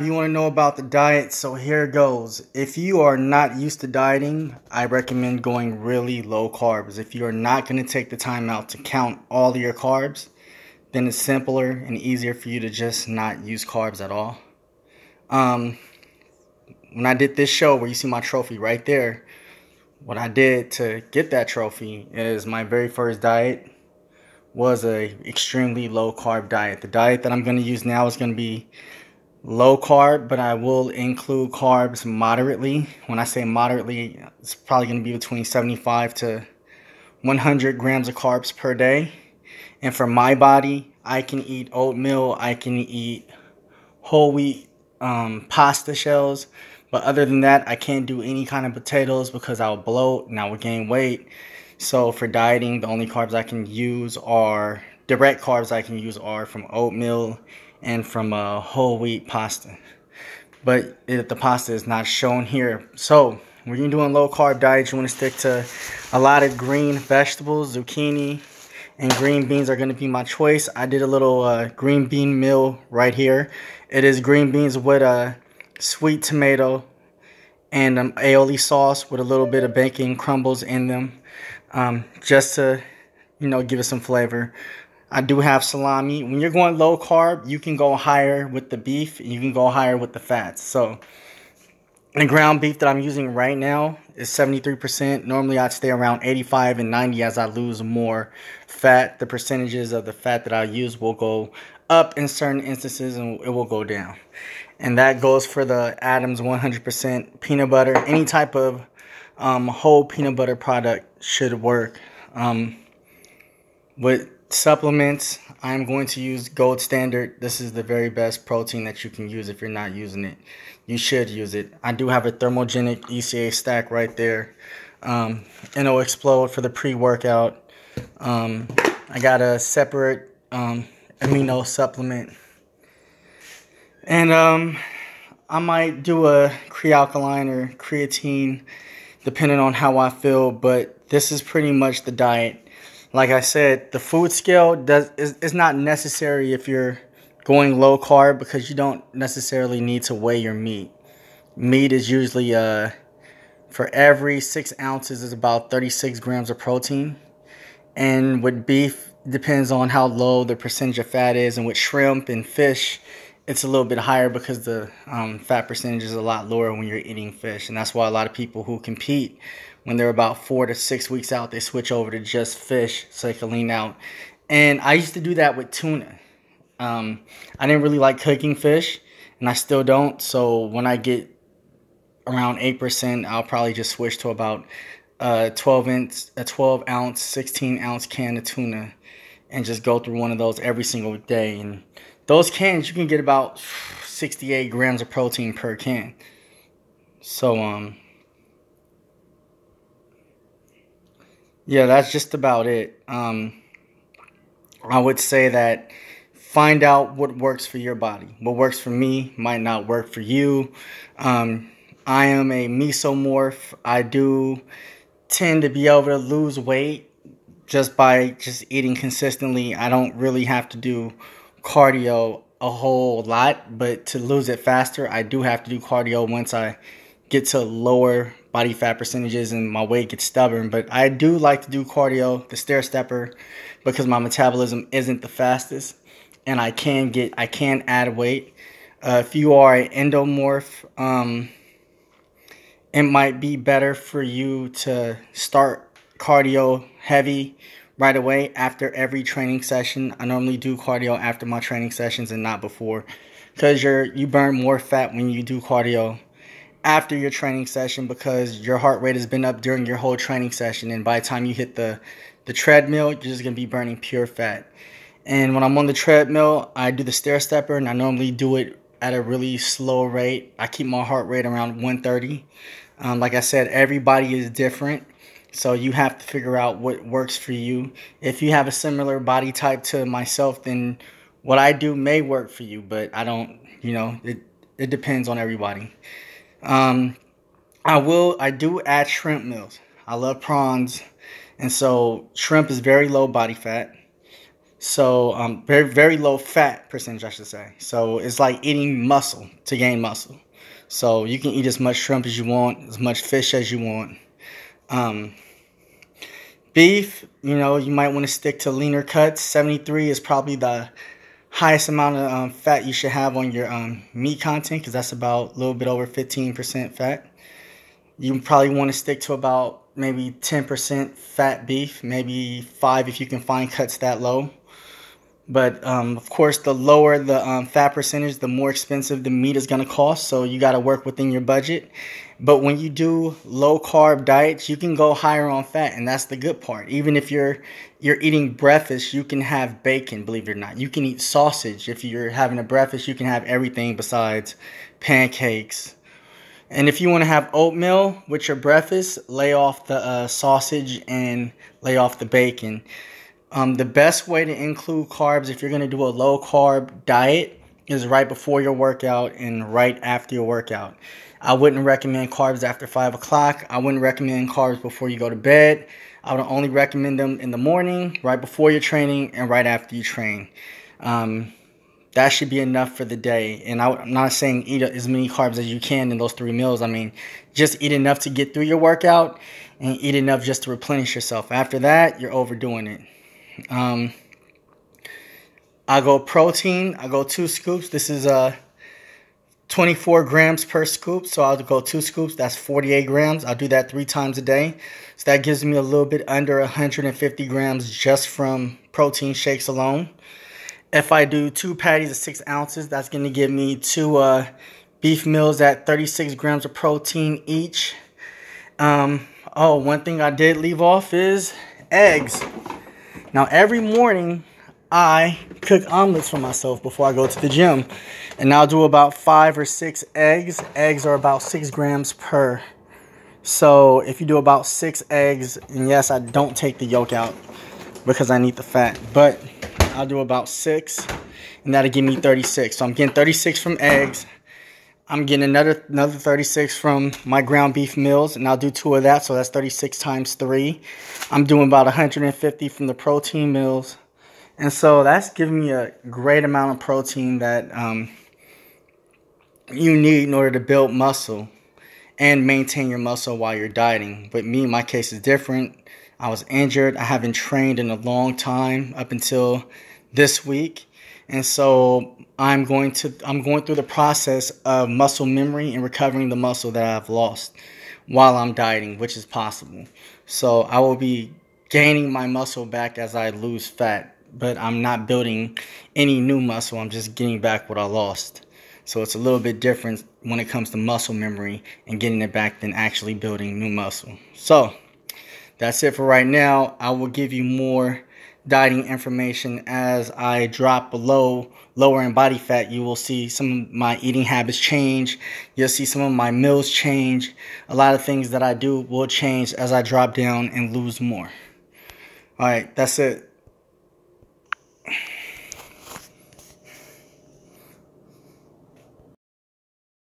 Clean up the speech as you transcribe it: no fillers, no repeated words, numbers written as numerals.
You want to know about the diet? So here goes. If you are not used to dieting, I recommend going really low carbs. If you are not going to take the time out to count all of your carbs, then it's simpler and easier for you to just not use carbs at all. Um, when I did this show where you see my trophy right there, what I did to get that trophy is my very first diet was a extremely low carb diet. The diet that I'm going to use now is going to be low carb, but I will include carbs moderately. When I say moderately, it's probably going to be between 75 to 100 grams of carbs per day. And for my body, I can eat oatmeal, I can eat whole wheat pasta shells. But other than that, I can't do any kind of potatoes because I'll bloat and I will gain weight. So for dieting, the only carbs I can use are direct carbs I can use are from oatmeal and from whole wheat pasta. But the pasta is not shown here. So when you're doing low carb diet, you want to stick to a lot of green vegetables. Zucchini and green beans are going to be my choice. I did a little green bean meal right here. It is green beans with a sweet tomato and aioli sauce with a little bit of bacon crumbles in them, just to give it some flavor. I do have salami. When you're going low carb, you can go higher with the beef and you can go higher with the fats. So the ground beef that I'm using right now is 73%. Normally I'd stay around 85 and 90 as I lose more fat. The percentages of the fat that I use will go up in certain instances and it will go down. And that goes for the Adams 100% peanut butter. Any type of whole peanut butter product should work. With supplements, I'm going to use Gold Standard. This is the very best protein that you can use. If you're not using it, you should use it. I do have a Thermogenic ECA stack right there. It'll explode for the pre-workout. I got a separate amino supplement. And I might do a Crealkaline or creatine depending on how I feel. But this is pretty much the diet. Like I said, the food scale is not necessary if you're going low carb because you don't necessarily need to weigh your meat. Meat is usually, for every 6 ounces is about 36 grams of protein. And with beef, it depends on how low the percentage of fat is. And with shrimp and fish, it's a little bit higher because the fat percentage is a lot lower when you're eating fish. And that's why a lot of people who compete, when they're about 4 to 6 weeks out, they switch over to just fish so they can lean out. And I used to do that with tuna. I didn't really like cooking fish, and I still don't. So when I get around 8%, I'll probably just switch to about a 12 ounce, 16 ounce can of tuna and just go through one of those every single day. And those cans, you can get about 68 grams of protein per can. So, yeah, that's just about it. I would say that find out what works for your body. What works for me might not work for you. I am a mesomorph. I do tend to be able to lose weight just by just eating consistently. I don't really have to do cardio a whole lot, but to lose it faster, I do have to do cardio once I get to lower body fat percentages and my weight gets stubborn. But I do like to do cardio, the stair stepper, because my metabolism isn't the fastest and I can add weight. If you are an endomorph, it might be better for you to start cardio heavy right away after every training session. I normally do cardio after my training sessions and not before, because you burn more fat when you do cardio after your training session because your heart rate has been up during your whole training session, and by the time you hit the treadmill, you're just going to be burning pure fat. And when I'm on the treadmill, I do the stair stepper, and I normally do it at a really slow rate. I keep my heart rate around 130. Like I said, everybody is different, so you have to figure out what works for you. If you have a similar body type to myself, then what I do may work for you, but I don't, it depends on everybody. I do add shrimp meals. I love prawns, and so shrimp is very low body fat. So very, very low fat percentage, I should say. So it's like eating muscle to gain muscle. So you can eat as much shrimp as you want, as much fish as you want. Um, Beef, you might want to stick to leaner cuts. 73 is probably the highest amount of fat you should have on your meat content, because that's about a little bit over 15% fat. You probably want to stick to about maybe 10% fat beef, maybe 5 if you can find cuts that low. But of course, the lower the fat percentage, the more expensive the meat is going to cost. So you got to work within your budget. But when you do low carb diets, you can go higher on fat, and that's the good part. Even if you're eating breakfast, you can have bacon. Believe it or not, you can eat sausage. If you're having a breakfast, you can have everything besides pancakes. And if you want to have oatmeal with your breakfast, lay off the sausage and lay off the bacon. The best way to include carbs if you're going to do a low carb diet is right before your workout and right after your workout. I wouldn't recommend carbs after 5 o'clock. I wouldn't recommend carbs before you go to bed. I would only recommend them in the morning, right before your training, and right after you train. That should be enough for the day. And I'm not saying eat as many carbs as you can in those 3 meals. I mean, just eat enough to get through your workout and eat enough just to replenish yourself. After that, you're overdoing it. I go protein. I go 2 scoops. This is 24 grams per scoop. So I'll go 2 scoops. That's 48 grams. I'll do that 3 times a day. So that gives me a little bit under 150 grams just from protein shakes alone. If I do 2 patties of 6 ounces, that's going to give me 2 beef meals at 36 grams of protein each. One thing I did leave off is eggs. Now, every morning, I cook omelets for myself before I go to the gym. And I'll do about 5 or 6 eggs. Eggs are about 6 grams per. So if you do about 6 eggs, and yes, I don't take the yolk out because I need the fat. But I'll do about 6, and that'll give me 36. So I'm getting 36 from eggs. I'm getting another 36 from my ground beef meals, and I'll do 2 of that, so that's 36 times 3. I'm doing about 150 from the protein meals, and so that's giving me a great amount of protein that you need in order to build muscle and maintain your muscle while you're dieting. But me, my case is different. I was injured. I haven't trained in a long time up until this week. And so I'm going through the process of muscle memory and recovering the muscle that I've lost while I'm dieting, which is possible. So I will be gaining my muscle back as I lose fat, but I'm not building any new muscle. I'm just getting back what I lost. So it's a little bit different when it comes to muscle memory and getting it back than actually building new muscle. So that's it for right now. I will give you more dieting information as I drop below lower in body fat. You will see some of my eating habits change. You'll see some of my meals change. A lot of things that I do will change as I drop down and lose more. All right, that's it.